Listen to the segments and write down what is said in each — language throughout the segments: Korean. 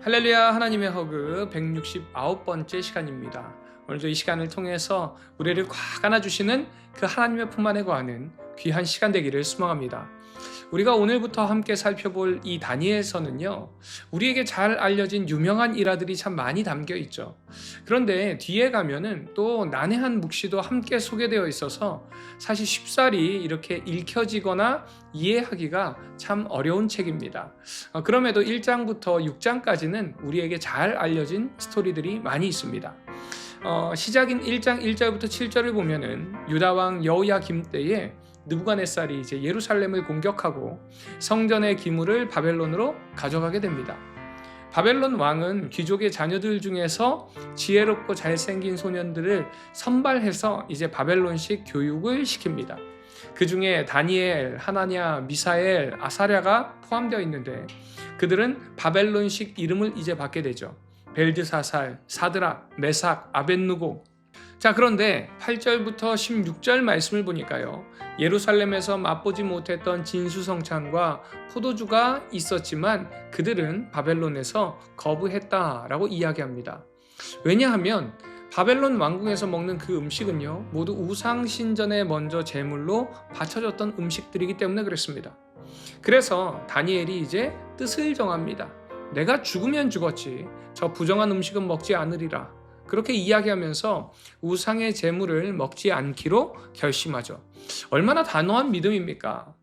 할렐루야. 하나님의 허그 169번째 시간입니다. 오늘도 이 시간을 통해서 우리를 꽉 안아주시는 그 하나님의 품 안에 거하는 귀한 시간 되기를 소망합니다. 우리가 오늘부터 함께 살펴볼 이 다니엘서는요, 우리에게 잘 알려진 유명한 일화들이 참 많이 담겨 있죠. 그런데 뒤에 가면은 또 난해한 묵시도 함께 소개되어 있어서 사실 쉽사리 이렇게 읽혀지거나 이해하기가 참 어려운 책입니다. 그럼에도 1장부터 6장까지는 우리에게 잘 알려진 스토리들이 많이 있습니다. 시작인 1장 1절부터 7절을 보면은 유다왕 여호야김 때에 느부갓네살이 이제 예루살렘을 공격하고 성전의 기물을 바벨론으로 가져가게 됩니다. 바벨론 왕은 귀족의 자녀들 중에서 지혜롭고 잘생긴 소년들을 선발해서 이제 바벨론식 교육을 시킵니다. 그 중에 다니엘, 하나냐, 미사엘, 아사랴가 포함되어 있는데 그들은 바벨론식 이름을 이제 받게 되죠. 벨드사살, 사드락, 메삭, 아벳느고. 자, 그런데 8절부터 16절 말씀을 보니까요, 예루살렘에서 맛보지 못했던 진수성찬과 포도주가 있었지만 그들은 바벨론에서 거부했다라고 이야기합니다. 왜냐하면 바벨론 왕궁에서 먹는 그 음식은요, 모두 우상신전에 먼저 제물로 바쳐졌던 음식들이기 때문에 그랬습니다. 그래서 다니엘이 이제 뜻을 정합니다. 내가 죽으면 죽었지 저 부정한 음식은 먹지 않으리라. 그렇게 이야기하면서 우상의 제물을 먹지 않기로 결심하죠. 얼마나 단호한 믿음입니까?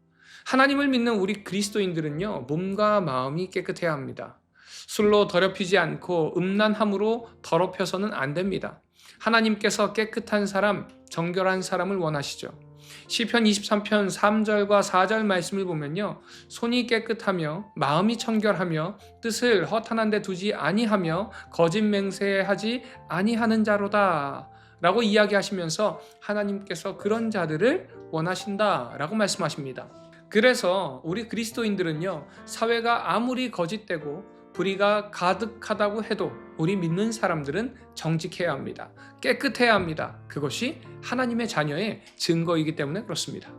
하나님을 믿는 우리 그리스도인들은요, 몸과 마음이 깨끗해야 합니다. 술로 더럽히지 않고 음란함으로 더럽혀서는 안 됩니다. 하나님께서 깨끗한 사람, 정결한 사람을 원하시죠. 시편 23편 3절과 4절 말씀을 보면요, 손이 깨끗하며 마음이 청결하며 뜻을 허탄한 데 두지 아니하며 거짓 맹세하지 아니하는 자로다 라고 이야기하시면서 하나님께서 그런 자들을 원하신다 라고 말씀하십니다. 그래서 우리 그리스도인들은요, 사회가 아무리 거짓되고 불의가 가득하다고 해도 우리 믿는 사람들은 정직해야 합니다. 깨끗해야 합니다. 그것이 하나님의 자녀의 증거이기 때문에 그렇습니다.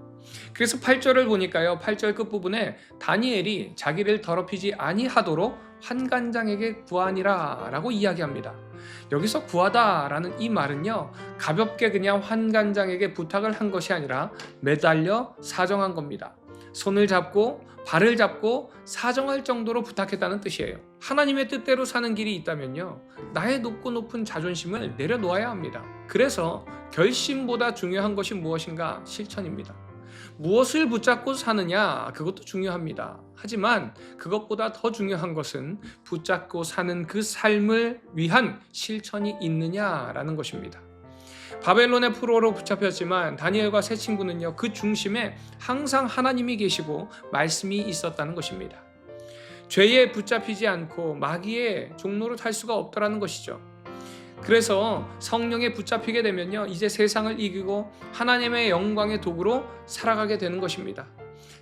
그래서 8절을 보니까요, 8절 끝부분에 다니엘이 자기를 더럽히지 아니하도록 환관장에게 구하니라 라고 이야기합니다. 여기서 구하다라는 이 말은요, 가볍게 그냥 환관장에게 부탁을 한 것이 아니라 매달려 사정한 겁니다. 손을 잡고 발을 잡고 사정할 정도로 부탁했다는 뜻이에요. 하나님의 뜻대로 사는 길이 있다면요, 나의 높은 자존심을 내려놓아야 합니다. 그래서 결심보다 중요한 것이 무엇인가? 실천입니다. 무엇을 붙잡고 사느냐? 그것도 중요합니다. 하지만 그것보다 더 중요한 것은 붙잡고 사는 그 삶을 위한 실천이 있느냐라는 것입니다. 바벨론의 포로로 붙잡혔지만 다니엘과 세 친구는요, 그 중심에 항상 하나님이 계시고 말씀이 있었다는 것입니다. 죄에 붙잡히지 않고 마귀의 종노릇 할 수가 없다라는 것이죠. 그래서 성령에 붙잡히게 되면요, 이제 세상을 이기고 하나님의 영광의 도구로 살아가게 되는 것입니다.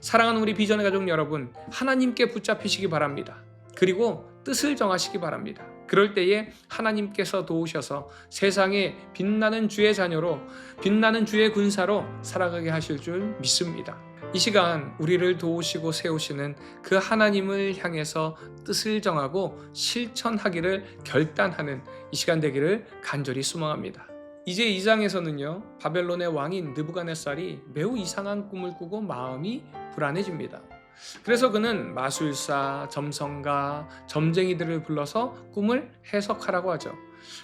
사랑하는 우리 비전의 가족 여러분, 하나님께 붙잡히시기 바랍니다. 그리고 뜻을 정하시기 바랍니다. 그럴 때에 하나님께서 도우셔서 세상에 빛나는 주의 자녀로, 빛나는 주의 군사로 살아가게 하실 줄 믿습니다. 이 시간 우리를 도우시고 세우시는 그 하나님을 향해서 뜻을 정하고 실천하기를 결단하는 이 시간 되기를 간절히 소망합니다. 이제 2장에서는요, 바벨론의 왕인 느부갓네살이 매우 이상한 꿈을 꾸고 마음이 불안해집니다. 그래서 그는 마술사, 점성가, 점쟁이들을 불러서 꿈을 해석하라고 하죠.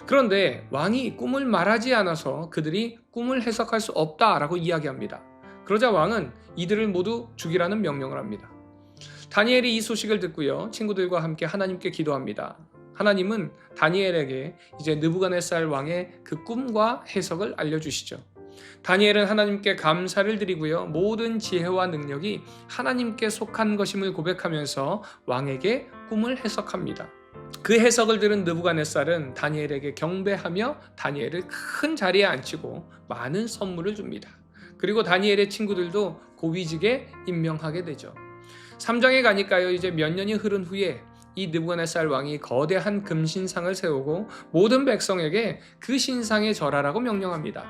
그런데 왕이 꿈을 말하지 않아서 그들이 꿈을 해석할 수 없다라고 이야기합니다. 그러자 왕은 이들을 모두 죽이라는 명령을 합니다. 다니엘이 이 소식을 듣고요, 친구들과 함께 하나님께 기도합니다. 하나님은 다니엘에게 이제 느부갓네살 왕의 그 꿈과 해석을 알려주시죠. 다니엘은 하나님께 감사를 드리고요, 모든 지혜와 능력이 하나님께 속한 것임을 고백하면서 왕에게 꿈을 해석합니다. 그 해석을 들은 느부갓네살은 다니엘에게 경배하며 다니엘을 큰 자리에 앉히고 많은 선물을 줍니다. 그리고 다니엘의 친구들도 고위직에 임명하게 되죠. 3장에 가니까요, 이제 몇 년이 흐른 후에 이 느부갓네살 왕이 거대한 금신상을 세우고 모든 백성에게 그 신상에 절하라고 명령합니다.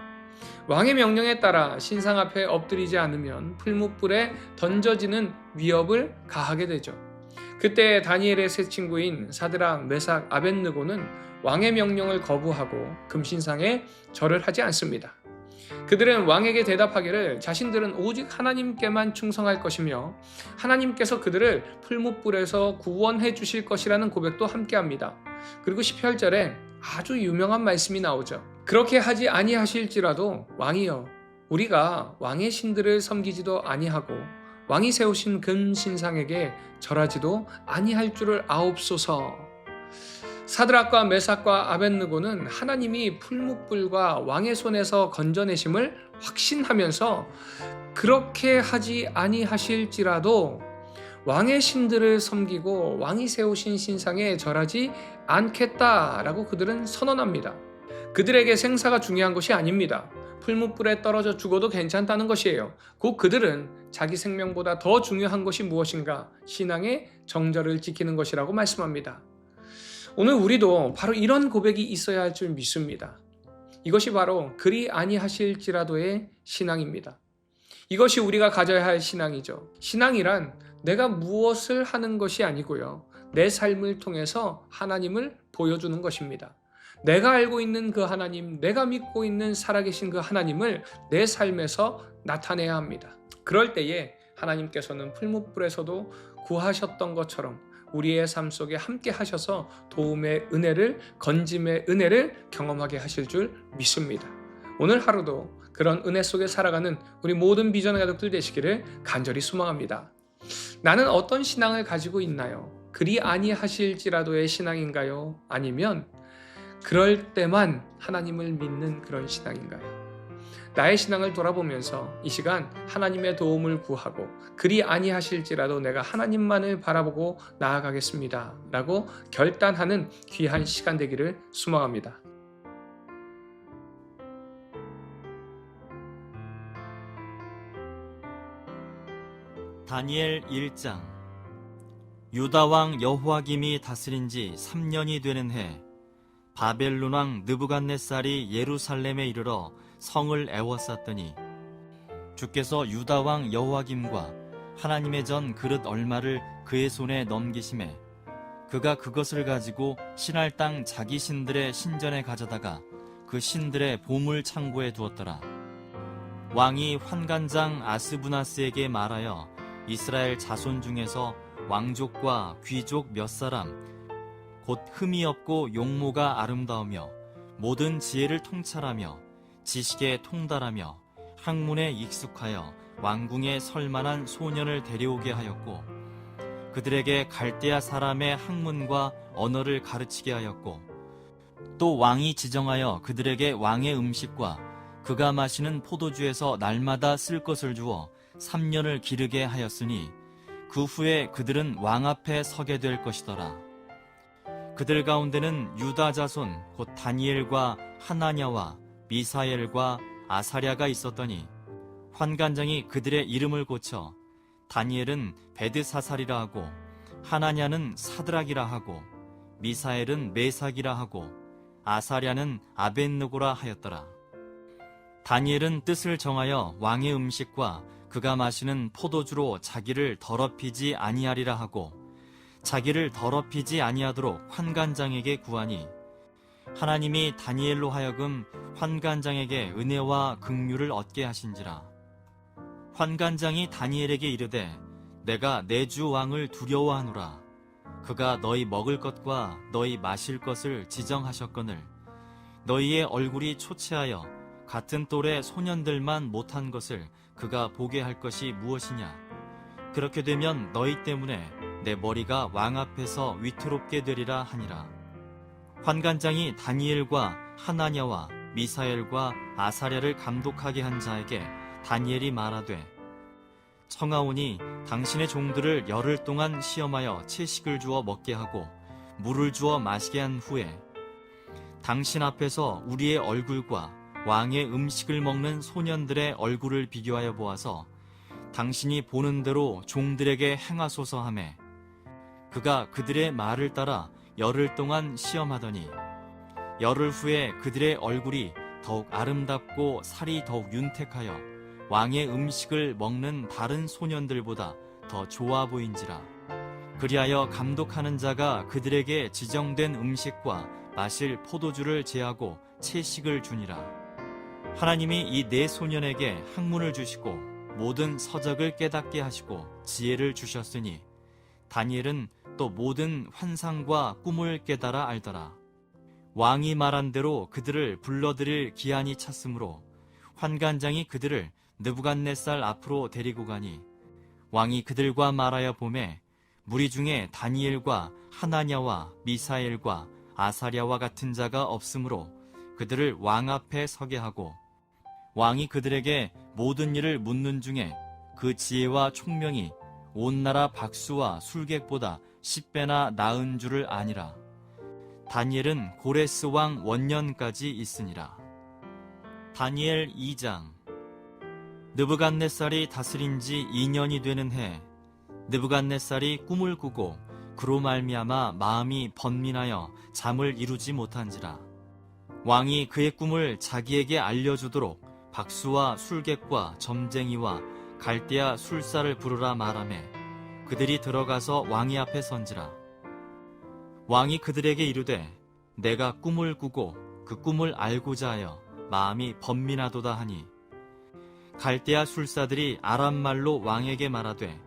왕의 명령에 따라 신상 앞에 엎드리지 않으면 풀무불에 던져지는 위협을 가하게 되죠. 그때 다니엘의 세 친구인 사드락, 메삭, 아벳느고는 왕의 명령을 거부하고 금신상에 절을 하지 않습니다. 그들은 왕에게 대답하기를 자신들은 오직 하나님께만 충성할 것이며 하나님께서 그들을 풀무불에서 구원해 주실 것이라는 고백도 함께합니다. 그리고 18절에 아주 유명한 말씀이 나오죠. 그렇게 하지 아니하실지라도 왕이여 우리가 왕의 신들을 섬기지도 아니하고 왕이 세우신 금신상에게 절하지도 아니할 줄을 아옵소서. 사드락과 메삭과 아벳느고는 하나님이 풀무불과 왕의 손에서 건져내심을 확신하면서 그렇게 하지 아니하실지라도 왕의 신들을 섬기고 왕이 세우신 신상에 절하지 않겠다라고 그들은 선언합니다. 그들에게 생사가 중요한 것이 아닙니다. 풀무불에 떨어져 죽어도 괜찮다는 것이에요. 곧 그들은 자기 생명보다 더 중요한 것이 무엇인가? 신앙의 정절을 지키는 것이라고 말씀합니다. 오늘 우리도 바로 이런 고백이 있어야 할 줄 믿습니다. 이것이 바로 그리 아니하실지라도의 신앙입니다. 이것이 우리가 가져야 할 신앙이죠. 신앙이란 내가 무엇을 하는 것이 아니고요. 내 삶을 통해서 하나님을 보여주는 것입니다. 내가 알고 있는 그 하나님, 내가 믿고 있는 살아계신 그 하나님을 내 삶에서 나타내야 합니다. 그럴 때에 하나님께서는 풀무불에서도 구하셨던 것처럼 우리의 삶 속에 함께 하셔서 도움의 은혜를, 건짐의 은혜를 경험하게 하실 줄 믿습니다. 오늘 하루도 그런 은혜 속에 살아가는 우리 모든 비전의 가족들 되시기를 간절히 소망합니다. 나는 어떤 신앙을 가지고 있나요? 그리 아니하실지라도의 신앙인가요? 아니면 그럴 때만 하나님을 믿는 그런 신앙인가요? 나의 신앙을 돌아보면서 이 시간 하나님의 도움을 구하고 그리 아니하실지라도 내가 하나님만을 바라보고 나아가겠습니다 라고 결단하는 귀한 시간 되기를 소망합니다. 다니엘 1장. 유다 왕 여호야김이 다스린 지 3년이 되는 해 바벨론 왕 느부갓네살이 예루살렘에 이르러 성을 애워쌌더니 주께서 유다 왕 여호야김과 하나님의 전 그릇 얼마를 그의 손에 넘기심에 그가 그것을 가지고 신할 땅 자기 신들의 신전에 가져다가 그 신들의 보물 창고에 두었더라. 왕이 환관장 아스부나스에게 말하여 이스라엘 자손 중에서 왕족과 귀족 몇 사람 곧 흠이 없고 용모가 아름다우며 모든 지혜를 통찰하며 지식에 통달하며 학문에 익숙하여 왕궁에 설만한 소년을 데려오게 하였고 그들에게 갈대아 사람의 학문과 언어를 가르치게 하였고 또 왕이 지정하여 그들에게 왕의 음식과 그가 마시는 포도주에서 날마다 쓸 것을 주어 3년을 기르게 하였으니 그 후에 그들은 왕 앞에 서게 될 것이더라. 그들 가운데는 유다 자손 곧 다니엘과 하나냐와 미사엘과 아사랴가 있었더니 환관장이 그들의 이름을 고쳐 다니엘은 베드사살이라 하고 하나냐는 사드락이라 하고 미사엘은 메삭이라 하고 아사랴는 아벳느고라 하였더라. 다니엘은 뜻을 정하여 왕의 음식과 그가 마시는 포도주로 자기를 더럽히지 아니하리라 하고 자기를 더럽히지 아니하도록 환관장에게 구하니 하나님이 다니엘로 하여금 환관장에게 은혜와 긍휼을 얻게 하신지라. 환관장이 다니엘에게 이르되 내가 내 주 왕을 두려워하노라. 그가 너희 먹을 것과 너희 마실 것을 지정하셨거늘 너희의 얼굴이 초췌하여 같은 또래 소년들만 못한 것을 그가 보게 할 것이 무엇이냐. 그렇게 되면 너희 때문에 내 머리가 왕 앞에서 위태롭게 되리라 하니라. 환관장이 다니엘과 하나냐와 미사엘과 아사랴를 감독하게 한 자에게 다니엘이 말하되 청하오니 당신의 종들을 열흘 동안 시험하여 채식을 주어 먹게 하고 물을 주어 마시게 한 후에 당신 앞에서 우리의 얼굴과 왕의 음식을 먹는 소년들의 얼굴을 비교하여 보아서 당신이 보는 대로 종들에게 행하소서 하매 그가 그들의 말을 따라 열흘 동안 시험하더니 열흘 후에 그들의 얼굴이 더욱 아름답고 살이 더욱 윤택하여 왕의 음식을 먹는 다른 소년들보다 더 좋아 보인지라. 그리하여 감독하는 자가 그들에게 지정된 음식과 마실 포도주를 제하고 채식을 주니라. 하나님이 이 네 소년에게 학문을 주시고 모든 서적을 깨닫게 하시고 지혜를 주셨으니 다니엘은 또 모든 환상과 꿈을 깨달아 알더라. 왕이 말한 대로 그들을 불러들일 기한이 찼으므로 환관장이 그들을 느부갓네살 앞으로 데리고 가니 왕이 그들과 말하여 보매 무리 중에 다니엘과 하나냐와 미사엘과 아사랴와 같은 자가 없으므로 그들을 왕 앞에 서게 하고 왕이 그들에게 모든 일을 묻는 중에 그 지혜와 총명이 온 나라 박수와 술객보다 10배나 나은 줄을 아니라. 다니엘은 고레스 왕 원년까지 있으니라. 다니엘 2장. 느부갓네살이 다스린 지 2년이 되는 해 느부갓네살이 꿈을 꾸고 그로 말미암아 마음이 번민하여 잠을 이루지 못한지라. 왕이 그의 꿈을 자기에게 알려주도록 박수와 술객과 점쟁이와 갈대아 술사를 부르라 말하매 그들이 들어가서 왕의 앞에 선지라. 왕이 그들에게 이르되 내가 꿈을 꾸고 그 꿈을 알고자 하여 마음이 번민하도다 하니 갈대아 술사들이 아람말로 왕에게 말하되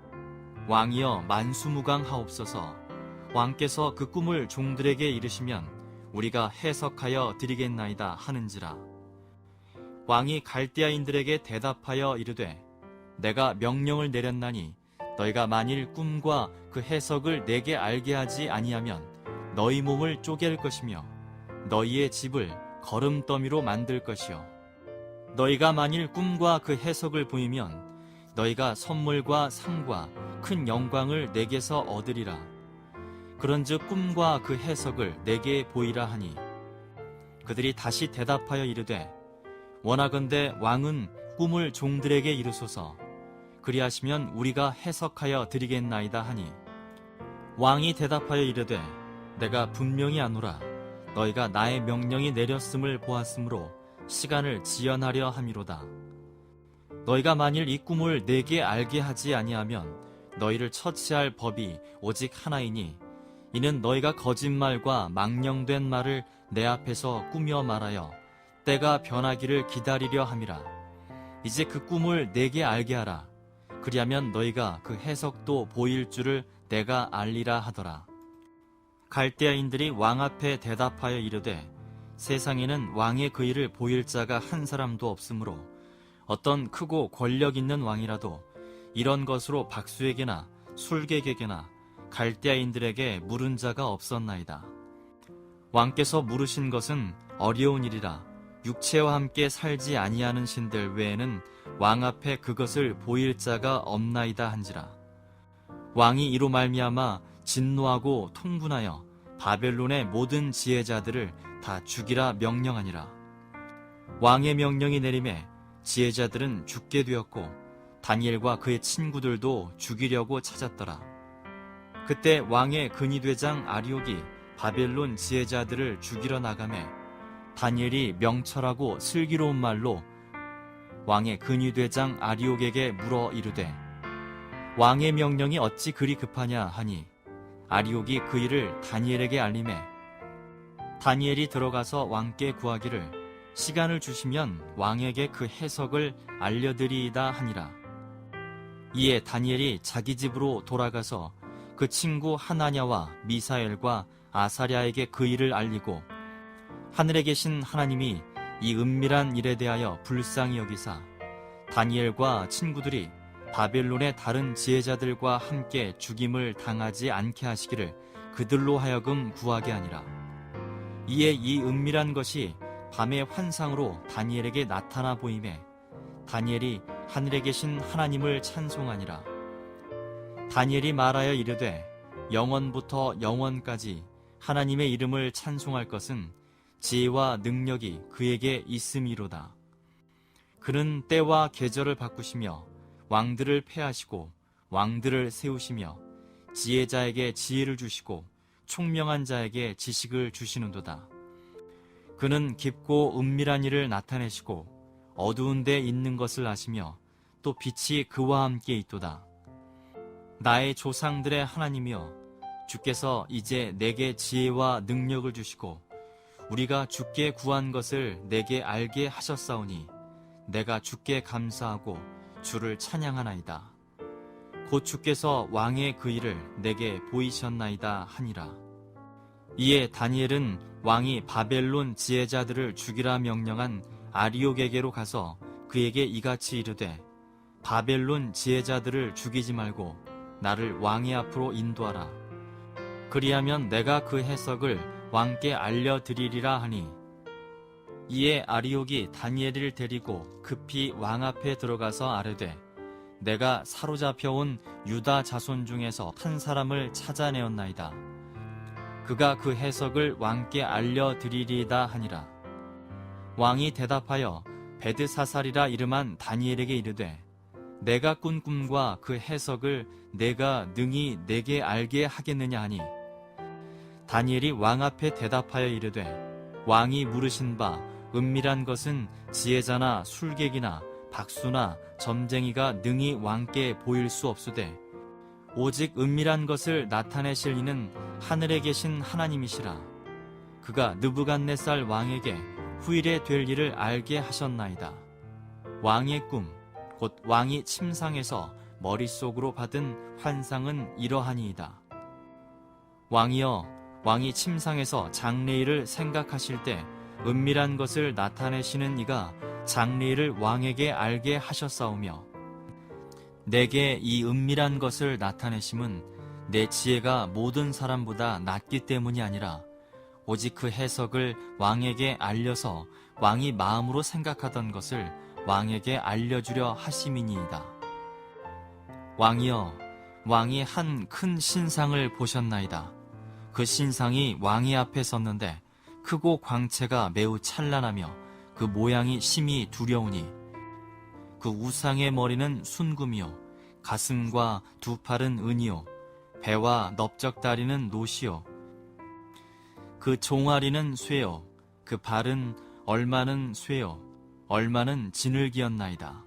왕이여 만수무강하옵소서. 왕께서 그 꿈을 종들에게 이르시면 우리가 해석하여 드리겠나이다 하는지라. 왕이 갈대아인들에게 대답하여 이르되 내가 명령을 내렸나니 너희가 만일 꿈과 그 해석을 내게 알게 하지 아니하면 너희 몸을 쪼갤 것이며 너희의 집을 거름더미로 만들 것이요 너희가 만일 꿈과 그 해석을 보이면 너희가 선물과 상과 큰 영광을 내게서 얻으리라. 그런즉 꿈과 그 해석을 내게 보이라 하니 그들이 다시 대답하여 이르되 원하건대 왕은 꿈을 종들에게 이르소서. 그리하시면 우리가 해석하여 드리겠나이다 하니 왕이 대답하여 이르되 내가 분명히 아노라. 너희가 나의 명령이 내렸음을 보았으므로 시간을 지연하려 함이로다. 너희가 만일 이 꿈을 내게 알게 하지 아니하면 너희를 처치할 법이 오직 하나이니 이는 너희가 거짓말과 망령된 말을 내 앞에서 꾸며 말하여 때가 변하기를 기다리려 함이라. 이제 그 꿈을 내게 알게 하라. 그리하면 너희가 그 해석도 보일 줄을 내가 알리라 하더라. 갈대아인들이 왕 앞에 대답하여 이르되 세상에는 왕의 그 일을 보일 자가 한 사람도 없으므로 어떤 크고 권력 있는 왕이라도 이런 것으로 박수에게나 술객에게나 갈대아인들에게 물은 자가 없었나이다. 왕께서 물으신 것은 어려운 일이라 육체와 함께 살지 아니하는 신들 외에는 왕 앞에 그것을 보일 자가 없나이다 한지라. 왕이 이로 말미암아 진노하고 통분하여 바벨론의 모든 지혜자들을 다 죽이라 명령하니라. 왕의 명령이 내림에 지혜자들은 죽게 되었고 다니엘과 그의 친구들도 죽이려고 찾았더라. 그때 왕의 근위대장 아리옥이 바벨론 지혜자들을 죽이러 나가매 다니엘이 명철하고 슬기로운 말로 왕의 근위대장 아리옥에게 물어 이르되 왕의 명령이 어찌 그리 급하냐 하니 아리옥이 그 일을 다니엘에게 알림해 다니엘이 들어가서 왕께 구하기를 시간을 주시면 왕에게 그 해석을 알려드리이다 하니라. 이에 다니엘이 자기 집으로 돌아가서 그 친구 하나냐와 미사엘과 아사랴에게 그 일을 알리고 하늘에 계신 하나님이 이 은밀한 일에 대하여 불쌍히 여기사 다니엘과 친구들이 바벨론의 다른 지혜자들과 함께 죽임을 당하지 않게 하시기를 그들로 하여금 구하게 하니라. 이에 이 은밀한 것이 밤의 환상으로 다니엘에게 나타나 보임에 다니엘이 하늘에 계신 하나님을 찬송하니라. 다니엘이 말하여 이르되 영원부터 영원까지 하나님의 이름을 찬송할 것은 지혜와 능력이 그에게 있음이로다. 그는 때와 계절을 바꾸시며 왕들을 패하시고 왕들을 세우시며 지혜자에게 지혜를 주시고 총명한 자에게 지식을 주시는도다. 그는 깊고 은밀한 일을 나타내시고 어두운 데 있는 것을 아시며 또 빛이 그와 함께 있도다. 나의 조상들의 하나님이여, 주께서 이제 내게 지혜와 능력을 주시고 우리가 주께 구한 것을 내게 알게 하셨사오니 내가 주께 감사하고 주를 찬양하나이다. 곧 주께서 왕의 그 일을 내게 보이셨나이다 하니라. 이에 다니엘은 왕이 바벨론 지혜자들을 죽이라 명령한 아리옥에게로 가서 그에게 이같이 이르되, 바벨론 지혜자들을 죽이지 말고 나를 왕의 앞으로 인도하라. 그리하면 내가 그 해석을 왕께 알려드리리라 하니, 이에 아리옥이 다니엘을 데리고 급히 왕 앞에 들어가서 아뢰되, 내가 사로잡혀온 유다 자손 중에서 한 사람을 찾아내었나이다. 그가 그 해석을 왕께 알려드리리이다 하니라. 왕이 대답하여 베드사살이라 이름한 다니엘에게 이르되, 내가 꾼 꿈과 그 해석을 내가 능히 내게 알게 하겠느냐 하니, 다니엘이 왕 앞에 대답하여 이르되, 왕이 물으신 바 은밀한 것은 지혜자나 술객이나 박수나 점쟁이가 능히 왕께 보일 수 없으되 오직 은밀한 것을 나타내실 이는 하늘에 계신 하나님이시라. 그가 느부갓네살 왕에게 후일에 될 일을 알게 하셨나이다. 왕의 꿈, 곧 왕이 침상에서 머릿속으로 받은 환상은 이러하니이다. 왕이여, 왕이 침상에서 장래일을 생각하실 때 은밀한 것을 나타내시는 이가 장래일을 왕에게 알게 하셨사오며, 내게 이 은밀한 것을 나타내심은 내 지혜가 모든 사람보다 낮기 때문이 아니라 오직 그 해석을 왕에게 알려서 왕이 마음으로 생각하던 것을 왕에게 알려주려 하심이니이다. 왕이여, 왕이 한 큰 신상을 보셨나이다. 그 신상이 왕의 앞에 섰는데 크고 광채가 매우 찬란하며 그 모양이 심히 두려우니, 그 우상의 머리는 순금이요, 가슴과 두 팔은 은이요, 배와 넓적다리는 노시요, 그 종아리는 쇠요, 그 발은 얼마는 쇠요, 얼마는 진흙이었나이다.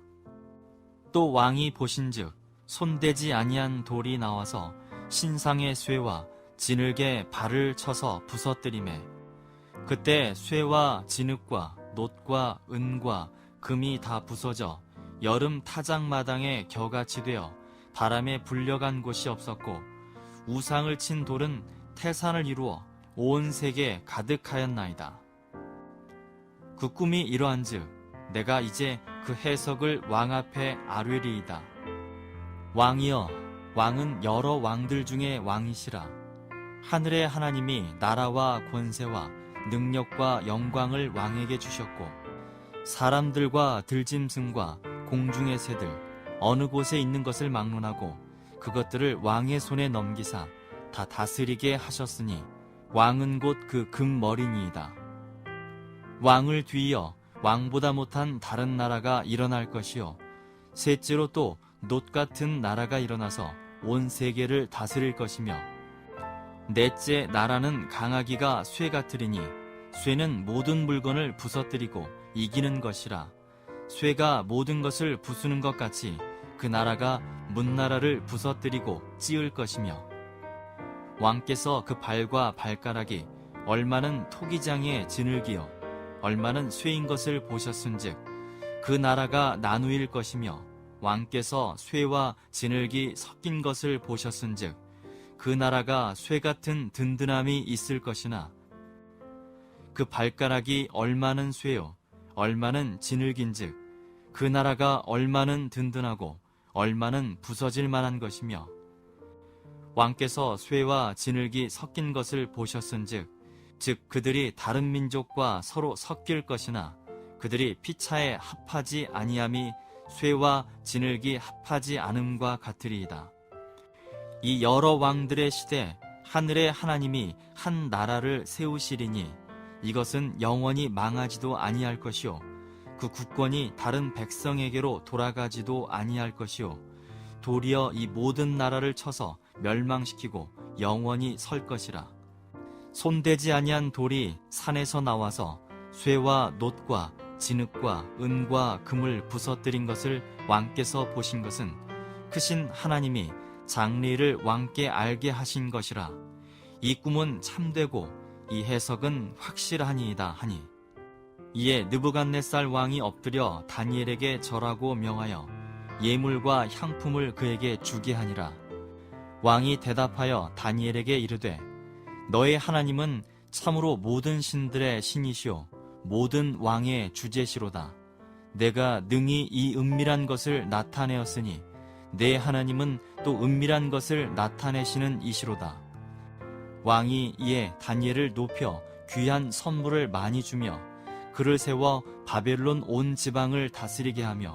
또 왕이 보신즉 손대지 아니한 돌이 나와서 신상의 쇠와 진흙에 발을 쳐서 부서뜨리매, 그때 쇠와 진흙과 놋과 은과 금이 다 부서져 여름 타작마당에 겨같이 되어 바람에 불려간 곳이 없었고, 우상을 친 돌은 태산을 이루어 온 세계 가득하였나이다. 그 꿈이 이러한즉 내가 이제 그 해석을 왕 앞에 아뢰리이다. 왕이여, 왕은 여러 왕들 중에 왕이시라. 하늘의 하나님이 나라와 권세와 능력과 영광을 왕에게 주셨고, 사람들과 들짐승과 공중의 새들 어느 곳에 있는 것을 막론하고 그것들을 왕의 손에 넘기사 다 다스리게 하셨으니 왕은 곧 그 금머리니이다. 왕을 뒤이어 왕보다 못한 다른 나라가 일어날 것이요, 셋째로 또 놋 같은 나라가 일어나서 온 세계를 다스릴 것이며, 넷째 나라는 강하기가 쇠 같으리니 쇠는 모든 물건을 부서뜨리고 이기는 것이라. 쇠가 모든 것을 부수는 것 같이 그 나라가 문나라를 부서뜨리고 찌을 것이며, 왕께서 그 발과 발가락이 얼마는 토기장의 진흙이요 얼마는 쇠인 것을 보셨은즉 그 나라가 나누일 것이며, 왕께서 쇠와 진흙이 섞인 것을 보셨은즉 그 나라가 쇠 같은 든든함이 있을 것이나, 그 발가락이 얼마는 쇠요 얼마는 진흙인즉 그 나라가 얼마는 든든하고 얼마는 부서질 만한 것이며, 왕께서 쇠와 진흙이 섞인 것을 보셨은즉 즉 그들이 다른 민족과 서로 섞일 것이나 그들이 피차에 합하지 아니함이 쇠와 진흙이 합하지 않음과 같으리이다. 이 여러 왕들의 시대 하늘의 하나님이 한 나라를 세우시리니 이것은 영원히 망하지도 아니할 것이요, 그 국권이 다른 백성에게로 돌아가지도 아니할 것이요, 도리어 이 모든 나라를 쳐서 멸망시키고 영원히 설 것이라. 손대지 아니한 돌이 산에서 나와서 쇠와 놋과 진흙과 은과 금을 부서뜨린 것을 왕께서 보신 것은 크신 하나님이 장래를 왕께 알게 하신 것이라. 이 꿈은 참되고 이 해석은 확실하니이다 하니. 이에 느부갓네살 왕이 엎드려 다니엘에게 절하고 명하여 예물과 향품을 그에게 주게 하니라. 왕이 대답하여 다니엘에게 이르되 너의 하나님은 참으로 모든 신들의 신이시오 모든 왕의 주제시로다. 내가 능히 이 은밀한 것을 나타내었으니 내 하나님은 또 은밀한 것을 나타내시는 이시로다. 왕이 이에 다니엘을 높여 귀한 선물을 많이 주며 그를 세워 바벨론 온 지방을 다스리게 하며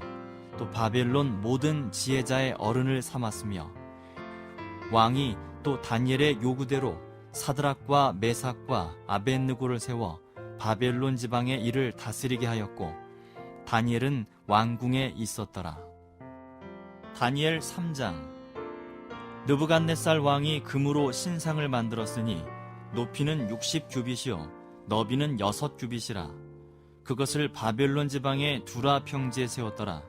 또 바벨론 모든 지혜자의 어른을 삼았으며 왕이 또 다니엘의 요구대로 사드락과 메삭과 아벳느고를 세워 바벨론 지방의 일을 다스리게 하였고 다니엘은 왕궁에 있었더라. 다니엘 3장. 느부갓네살 왕이 금으로 신상을 만들었으니 높이는 60규빗이요 너비는 6규빗이라. 그것을 바벨론 지방의 두라 평지에 세웠더라.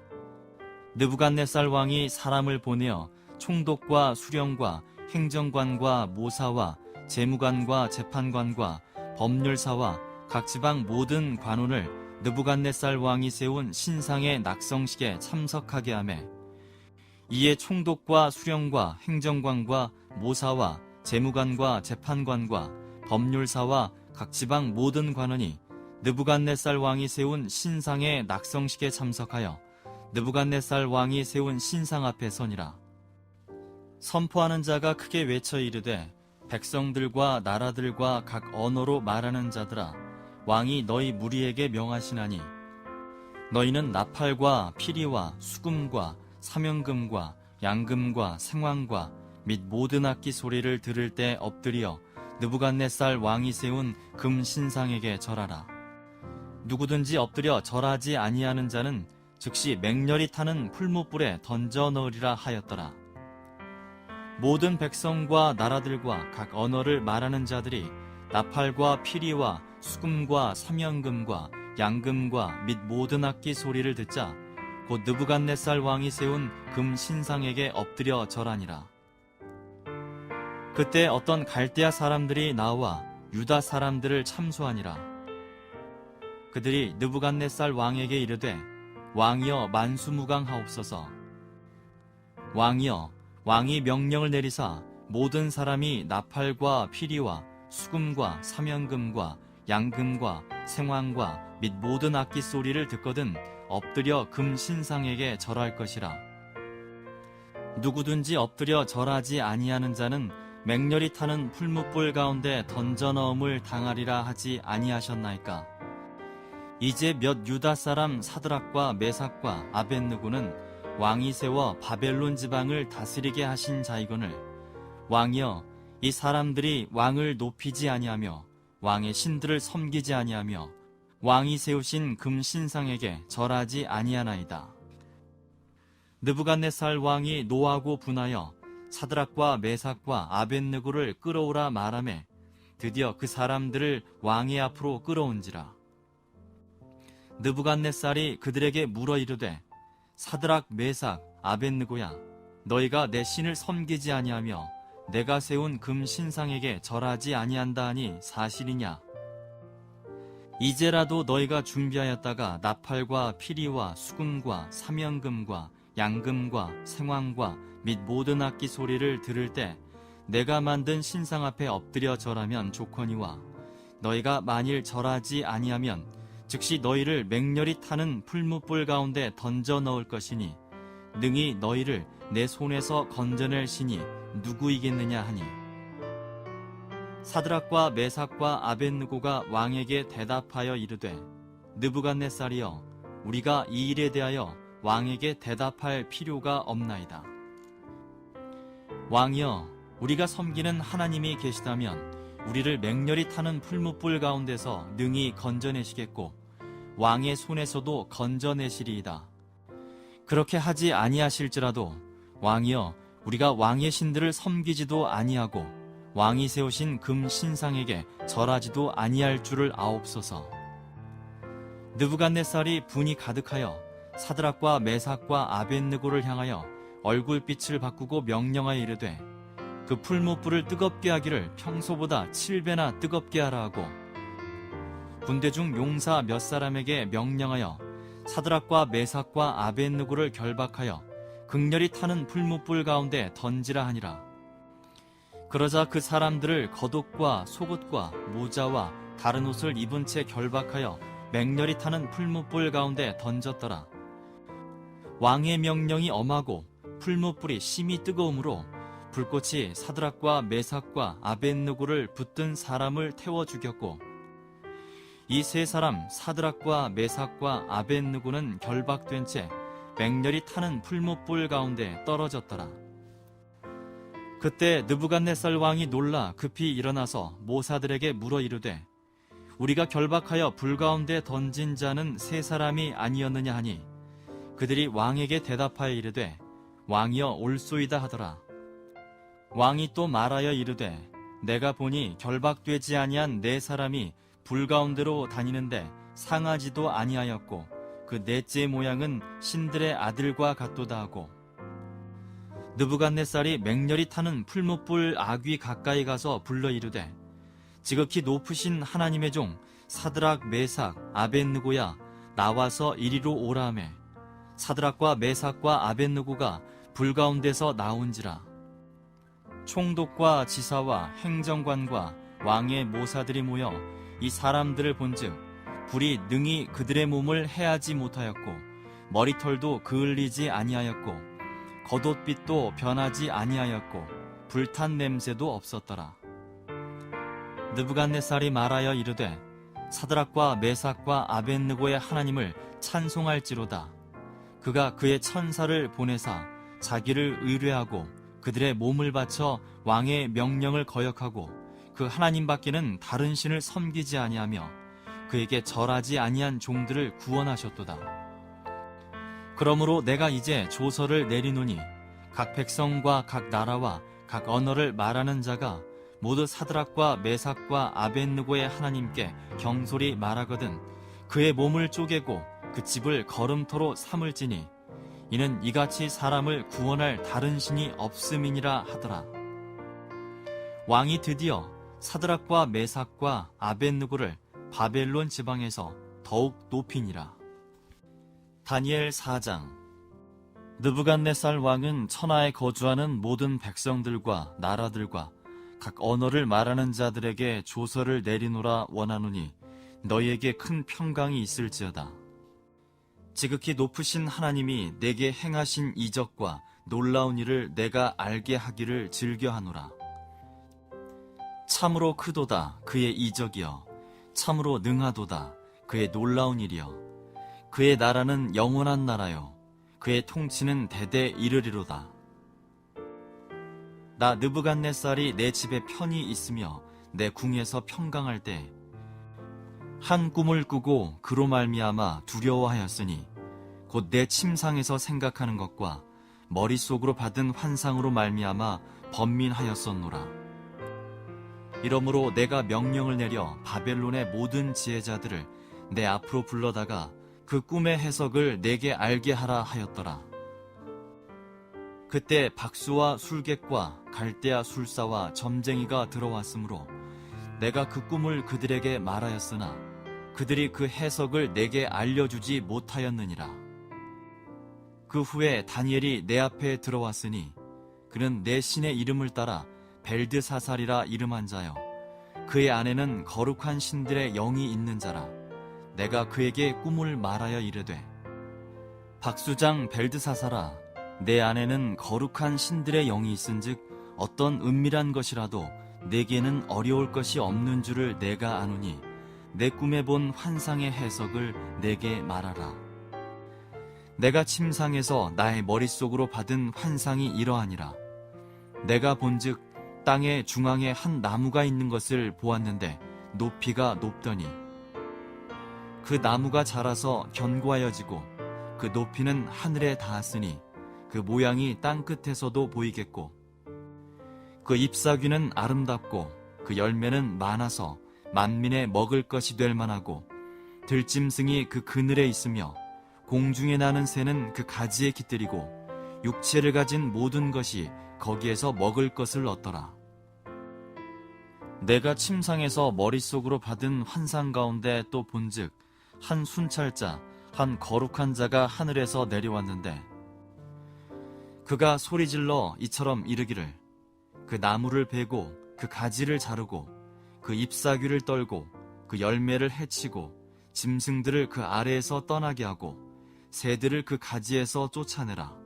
느부갓네살 왕이 사람을 보내어 총독과 수령과 행정관과 모사와 재무관과 재판관과 법률사와 각 지방 모든 관원을 느부갓네살 왕이 세운 신상의 낙성식에 참석하게 하매 이에 총독과 수령과 행정관과 모사와 재무관과 재판관과 법률사와 각 지방 모든 관원이 느부갓네살 왕이 세운 신상의 낙성식에 참석하여 느부갓네살 왕이 세운 신상 앞에 서니라. 선포하는 자가 크게 외쳐 이르되 백성들과 나라들과 각 언어로 말하는 자들아 왕이 너희 무리에게 명하시나니 너희는 나팔과 피리와 수금과 사명금과 양금과 생황과 및 모든 악기 소리를 들을 때 엎드려 느부갓네살 왕이 세운 금 신상에게 절하라. 누구든지 엎드려 절하지 아니하는 자는 즉시 맹렬히 타는 풀무불에 던져 넣으리라 하였더라. 모든 백성과 나라들과 각 언어를 말하는 자들이 나팔과 피리와 수금과 사명금과 양금과 및 모든 악기 소리를 듣자 곧 느부갓네살 왕이 세운 금 신상에게 엎드려 절하니라. 그때 어떤 갈대아 사람들이 나와 유다 사람들을 참수하니라. 그들이 느부갓네살 왕에게 이르되 왕이여 만수무강하옵소서. 왕이여 왕이 명령을 내리사 모든 사람이 나팔과 피리와 수금과 사명금과 양금과 생황과 및 모든 악기 소리를 듣거든 엎드려 금 신상에게 절할 것이라. 누구든지 엎드려 절하지 아니하는 자는 맹렬히 타는 풀무불 가운데 던져 넣음을 당하리라 하지 아니하셨나이까. 이제 몇 유다 사람 사드락과 메삭과 아벳느고는 왕이 세워 바벨론 지방을 다스리게 하신 자이거늘 왕이여 이 사람들이 왕을 높이지 아니하며 왕의 신들을 섬기지 아니하며 왕이 세우신 금 신상에게 절하지 아니하나이다. 느부갓네살 왕이 노하고 분하여 사드락과 메삭과 아벳느고를 끌어오라 말하매 드디어 그 사람들을 왕의 앞으로 끌어온지라. 느부갓네살이 그들에게 물어 이르되 사드락 메삭 아벳느고야 너희가 내 신을 섬기지 아니하며 내가 세운 금 신상에게 절하지 아니한다 하니 사실이냐? 이제라도 너희가 준비하였다가 나팔과 피리와 수금과 사명금과 양금과 생황과 및 모든 악기 소리를 들을 때 내가 만든 신상 앞에 엎드려 절하면 좋거니와 너희가 만일 절하지 아니하면 즉시 너희를 맹렬히 타는 풀무불 가운데 던져 넣을 것이니 능히 너희를 내 손에서 건져낼 신이 누구이겠느냐 하니 사드락과 메삭과 아벳느고가 왕에게 대답하여 이르되 느부갓네살이여 우리가 이 일에 대하여 왕에게 대답할 필요가 없나이다. 왕이여 우리가 섬기는 하나님이 계시다면 우리를 맹렬히 타는 풀무불 가운데서 능히 건져내시겠고 왕의 손에서도 건져내시리이다. 그렇게 하지 아니하실지라도 왕이여 우리가 왕의 신들을 섬기지도 아니하고 왕이 세우신 금 신상에게 절하지도 아니할 줄을 아옵소서. 느부갓네살이 분이 가득하여 사드락과 메삭과 아벳느고를 향하여 얼굴빛을 바꾸고 명령하여 이르되 그 풀무불을 뜨겁게 하기를 평소보다 7배나 뜨겁게 하라 하고 군대 중 용사 몇 사람에게 명령하여 사드락과 메삭과 아벳느고를 결박하여 극렬히 타는 풀무불 가운데 던지라 하니라. 그러자 그 사람들을 겉옷과 속옷과 모자와 다른 옷을 입은 채 결박하여 맹렬히 타는 풀무불 가운데 던졌더라. 왕의 명령이 엄하고 풀무불이 심히 뜨거우므로 불꽃이 사드락과 메삭과 아벳느고를 붙든 사람을 태워 죽였고 이 세 사람 사드락과 메삭과 아벳느고는 결박된 채 맹렬히 타는 풀무불 가운데 떨어졌더라. 그때 느부갓네살 왕이 놀라 급히 일어나서 모사들에게 물어 이르되 우리가 결박하여 불 가운데 던진 자는 세 사람이 아니었느냐 하니 그들이 왕에게 대답하여 이르되 왕이여 올소이다 하더라. 왕이 또 말하여 이르되 내가 보니 결박되지 아니한 네 사람이 불 가운데로 다니는데 상하지도 아니하였고 그 넷째 모양은 신들의 아들과 같도다 하고 느부갓네살이 맹렬히 타는 풀무불 아귀 가까이 가서 불러 이르되 지극히 높으신 하나님의 종 사드락 메삭 아벳느고야 나와서 이리로 오라 하매 사드락과 메삭과 아벳느고가 불 가운데서 나온지라. 총독과 지사와 행정관과 왕의 모사들이 모여 이 사람들을 본즉 불이 능히 그들의 몸을 해하지 못하였고 머리털도 그을리지 아니하였고 겉옷빛도 변하지 아니하였고 불탄 냄새도 없었더라. 느부갓네살이 말하여 이르되 사드락과 메삭과 아벳느고의 하나님을 찬송할지로다. 그가 그의 천사를 보내사 자기를 의뢰하고 그들의 몸을 바쳐 왕의 명령을 거역하고 그 하나님밖에는 다른 신을 섬기지 아니하며 그에게 절하지 아니한 종들을 구원하셨도다. 그러므로 내가 이제 조서를 내리노니 각 백성과 각 나라와 각 언어를 말하는 자가 모두 사드락과 메삭과 아벳느고의 하나님께 경솔히 말하거든 그의 몸을 쪼개고 그 집을 걸음터로 삼을지니 이는 이같이 사람을 구원할 다른 신이 없음이니라 하더라. 왕이 드디어 사드락과 메삭과 아벳느고를 바벨론 지방에서 더욱 높이니라. 다니엘 4장. 느부갓네살 왕은 천하에 거주하는 모든 백성들과 나라들과 각 언어를 말하는 자들에게 조서를 내리노라 원하노니 너희에게 큰 평강이 있을지어다. 지극히 높으신 하나님이 내게 행하신 이적과 놀라운 일을 내가 알게 하기를 즐겨하노라. 참으로 크도다 그의 이적이여 참으로 능하도다 그의 놀라운 일이여 그의 나라는 영원한 나라요 그의 통치는 대대 이르리로다. 나 느부갓네살이 내 집에 편히 있으며 내 궁에서 평강할 때 한 꿈을 꾸고 그로 말미암아 두려워하였으니 곧 내 침상에서 생각하는 것과 머릿속으로 받은 환상으로 말미암아 번민하였었노라. 이러므로 내가 명령을 내려 바벨론의 모든 지혜자들을 내 앞으로 불러다가 그 꿈의 해석을 내게 알게 하라 하였더라. 그때 박수와 술객과 갈대아 술사와 점쟁이가 들어왔으므로 내가 그 꿈을 그들에게 말하였으나 그들이 그 해석을 내게 알려주지 못하였느니라. 그 후에 다니엘이 내 앞에 들어왔으니 그는 내 신의 이름을 따라 벨드사살이라 이름한 자요 그의 안에는 거룩한 신들의 영이 있는 자라. 내가 그에게 꿈을 말하여 이르되 박수장 벨드사살아 내 안에는 거룩한 신들의 영이 있은즉 어떤 은밀한 것이라도 내게는 어려울 것이 없는 줄을 내가 아노니 내 꿈에 본 환상의 해석을 내게 말하라. 내가 침상에서 나의 머릿속으로 받은 환상이 이러하니라. 내가 본즉 땅의 중앙에 한 나무가 있는 것을 보았는데 높이가 높더니 그 나무가 자라서 견고하여지고 그 높이는 하늘에 닿았으니 그 모양이 땅 끝에서도 보이겠고 그 잎사귀는 아름답고 그 열매는 많아서 만민의 먹을 것이 될 만하고 들짐승이 그 그늘에 있으며 공중에 나는 새는 그 가지에 깃들이고 육체를 가진 모든 것이 거기에서 먹을 것을 얻더라. 내가 침상에서 머릿속으로 받은 환상 가운데 또 본즉 한 순찰자, 한 거룩한 자가 하늘에서 내려왔는데 그가 소리질러 이처럼 이르기를 그 나무를 베고 그 가지를 자르고 그 잎사귀를 떨고 그 열매를 해치고 짐승들을 그 아래에서 떠나게 하고 새들을 그 가지에서 쫓아내라.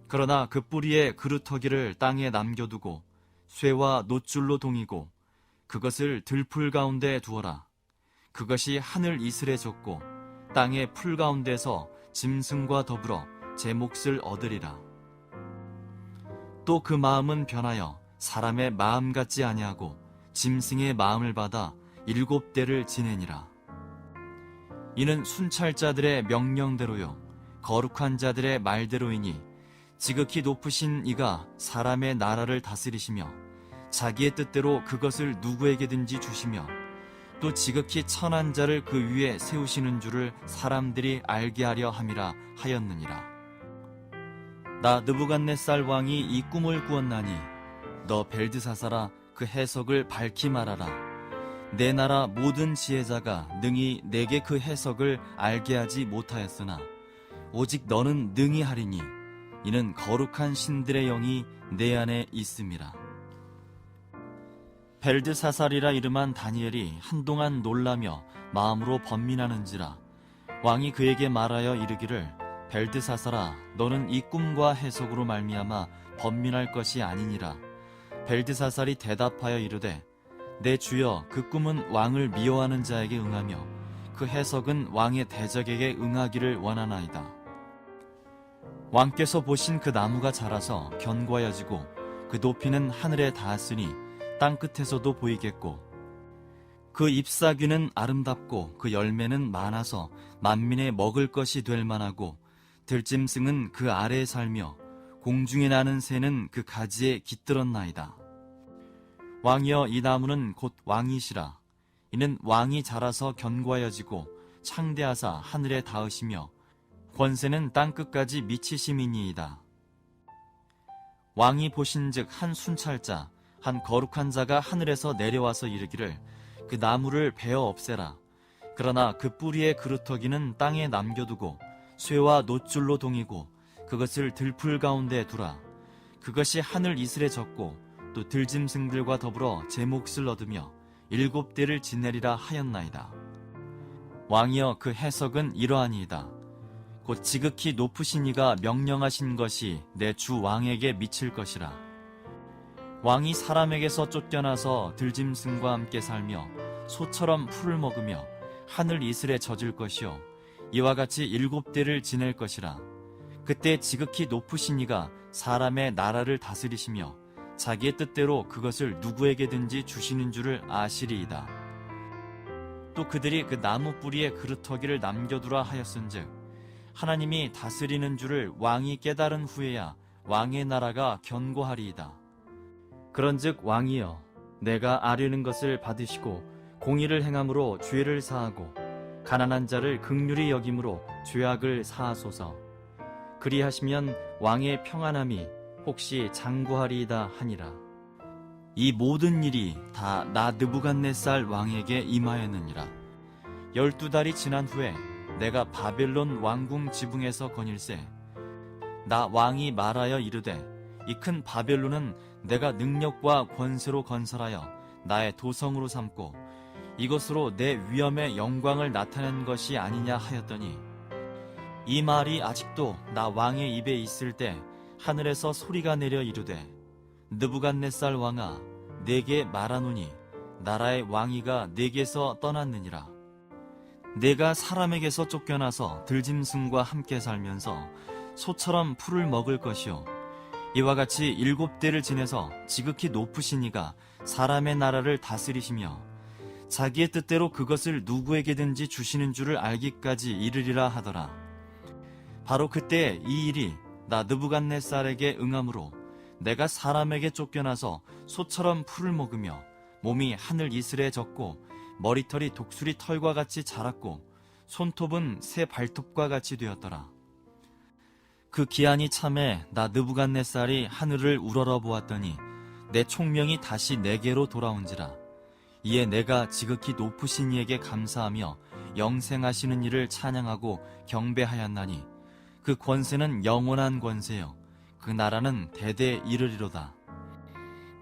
그러나 그 뿌리의 그루터기를 땅에 남겨두고 쇠와 놋줄로 동이고 그것을 들풀 가운데 두어라. 그것이 하늘 이슬에 젖고 땅의 풀 가운데서 짐승과 더불어 제 몫을 얻으리라. 또 그 마음은 변하여 사람의 마음 같지 아니하고 짐승의 마음을 받아 7대를 지내니라. 이는 순찰자들의 명령대로요 거룩한 자들의 말대로이니 지극히 높으신 이가 사람의 나라를 다스리시며 자기의 뜻대로 그것을 누구에게든지 주시며 또 지극히 천한 자를 그 위에 세우시는 줄을 사람들이 알게 하려 함이라 하였느니라. 나 느부갓네살 왕이 이 꿈을 꾸었나니 너 벨드사사라 그 해석을 밝히 말하라. 내 나라 모든 지혜자가 능히 내게 그 해석을 알게 하지 못하였으나 오직 너는 능히 하리니 이는 거룩한 신들의 영이 내 안에 있음이라. 벨드사살이라 이름한 다니엘이 한동안 놀라며 마음으로 번민하는지라 왕이 그에게 말하여 이르기를 벨드사살아 너는 이 꿈과 해석으로 말미암아 번민할 것이 아니니라. 벨드사살이 대답하여 이르되 내 주여 그 꿈은 왕을 미워하는 자에게 응하며 그 해석은 왕의 대적에게 응하기를 원하나이다. 왕께서 보신 그 나무가 자라서 견고하여지고 그 높이는 하늘에 닿았으니 땅끝에서도 보이겠고 그 잎사귀는 아름답고 그 열매는 많아서 만민의 먹을 것이 될 만하고 들짐승은 그 아래에 살며 공중에 나는 새는 그 가지에 깃들었나이다. 왕이여 이 나무는 곧 왕이시라. 이는 왕이 자라서 견고하여지고 창대하사 하늘에 닿으시며 권세는 땅끝까지 미치심이니이다. 왕이 보신즉 한 순찰자 한 거룩한 자가 하늘에서 내려와서 이르기를 그 나무를 베어 없애라. 그러나 그 뿌리의 그루터기는 땅에 남겨두고 쇠와 놋줄로 동이고 그것을 들풀 가운데 두라. 그것이 하늘 이슬에 젖고 또 들짐승들과 더불어 제 몫을 얻으며 7대를 지내리라 하였나이다. 왕이여 그 해석은 이러하니이다. 곧 지극히 높으신 이가 명령하신 것이 내 주 왕에게 미칠 것이라. 왕이 사람에게서 쫓겨나서 들짐승과 함께 살며 소처럼 풀을 먹으며 하늘 이슬에 젖을 것이요 이와 같이 7대를 지낼 것이라. 그때 지극히 높으신 이가 사람의 나라를 다스리시며 자기의 뜻대로 그것을 누구에게든지 주시는 줄을 아시리이다. 또 그들이 그 나무 뿌리에 그루터기를 남겨두라 하였은즉 하나님이 다스리는 줄을 왕이 깨달은 후에야 왕의 나라가 견고하리이다. 그런즉 왕이여 내가 아뢰는 것을 받으시고 공의를 행함으로 죄를 사하고 가난한 자를 긍휼히 여김으로 죄악을 사하소서. 그리하시면 왕의 평안함이 혹시 장구하리이다 하니라. 이 모든 일이 다 나 느부갓네살 왕에게 임하였느니라. 12달이 지난 후에 내가 바벨론 왕궁 지붕에서 거닐세 나 왕이 말하여 이르되 이 큰 바벨론은 내가 능력과 권세로 건설하여 나의 도성으로 삼고 이것으로 내 위엄의 영광을 나타낸 것이 아니냐 하였더니 이 말이 아직도 나 왕의 입에 있을 때 하늘에서 소리가 내려 이르되 느부갓네살 왕아 내게 말하노니 나라의 왕위가 내게서 떠났느니라. 내가 사람에게서 쫓겨나서 들짐승과 함께 살면서 소처럼 풀을 먹을 것이요 이와 같이 7대를 지내서 지극히 높으신 이가 사람의 나라를 다스리시며 자기의 뜻대로 그것을 누구에게든지 주시는 줄을 알기까지 이르리라 하더라. 바로 그때 이 일이 나 느부갓네살에게 응함으로 내가 사람에게 쫓겨나서 소처럼 풀을 먹으며 몸이 하늘 이슬에 젖고 머리털이 독수리 털과 같이 자랐고 손톱은 새 발톱과 같이 되었더라. 그 기한이 참에 나 느부갓네살이 하늘을 우러러 보았더니 내 총명이 다시 내게로 돌아온지라. 이에 내가 지극히 높으신 이에게 감사하며 영생하시는 이를 찬양하고 경배하였나니 그 권세는 영원한 권세요 그 나라는 대대 이르리로다.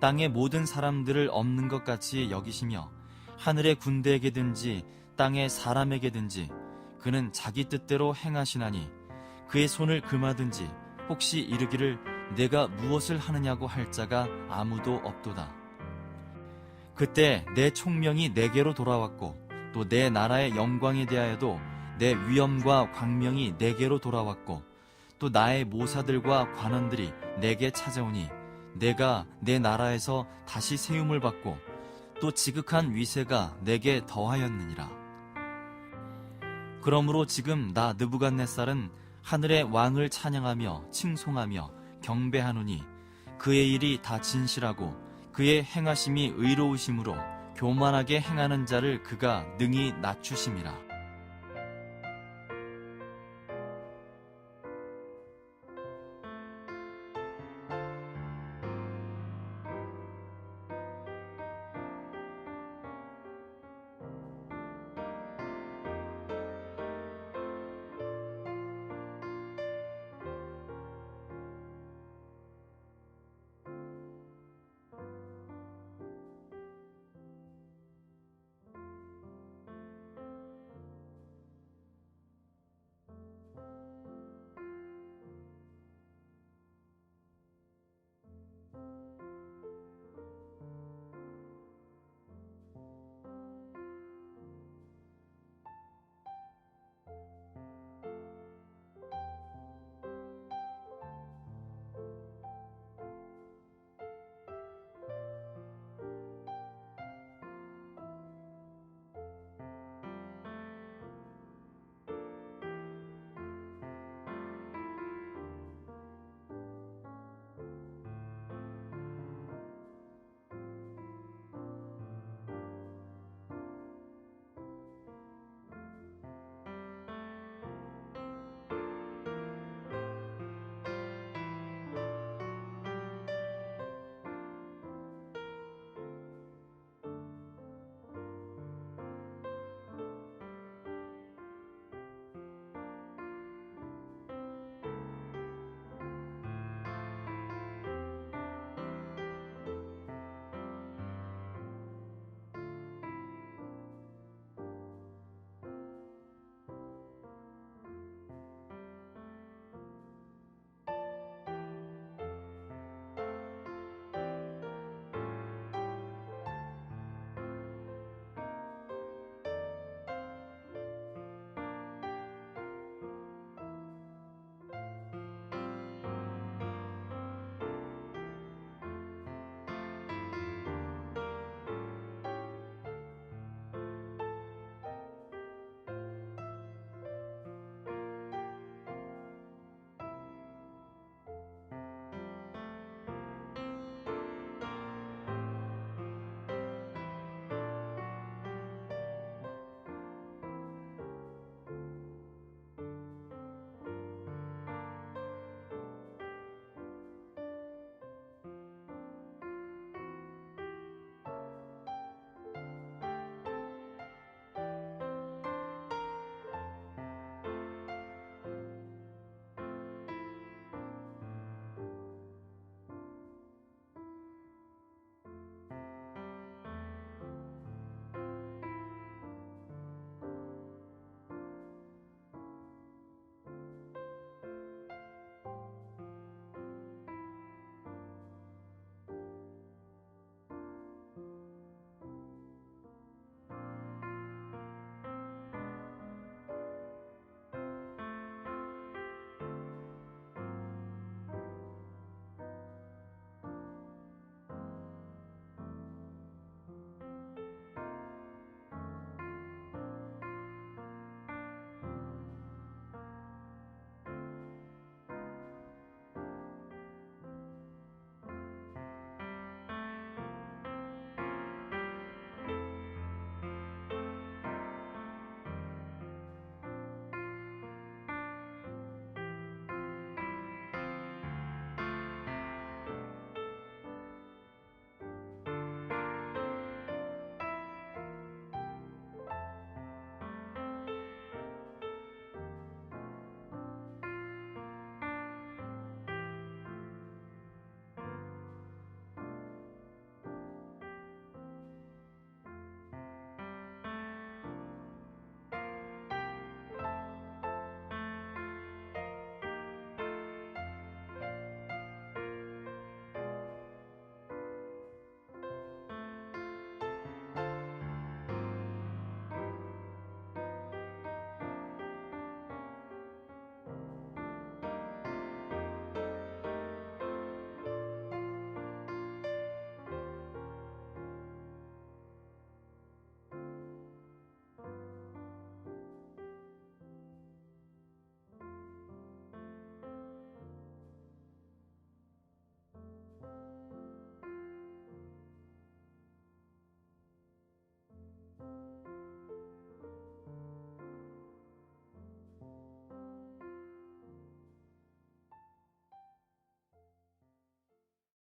땅의 모든 사람들을 없는 것 같이 여기시며 하늘의 군대에게든지 땅의 사람에게든지 그는 자기 뜻대로 행하시나니 그의 손을 금하든지 혹시 이르기를 내가 무엇을 하느냐고 할 자가 아무도 없도다. 그때 내 총명이 내게로 돌아왔고 또 내 나라의 영광에 대하여도 내 위엄과 광명이 내게로 돌아왔고 또 나의 모사들과 관원들이 내게 찾아오니 내가 내 나라에서 다시 세움을 받고 또 지극한 위세가 내게 더하였느니라. 그러므로 지금 나 느부갓네살은 하늘의 왕을 찬양하며 칭송하며 경배하노니 그의 일이 다 진실하고 그의 행하심이 의로우심으로 교만하게 행하는 자를 그가 능히 낮추심이라.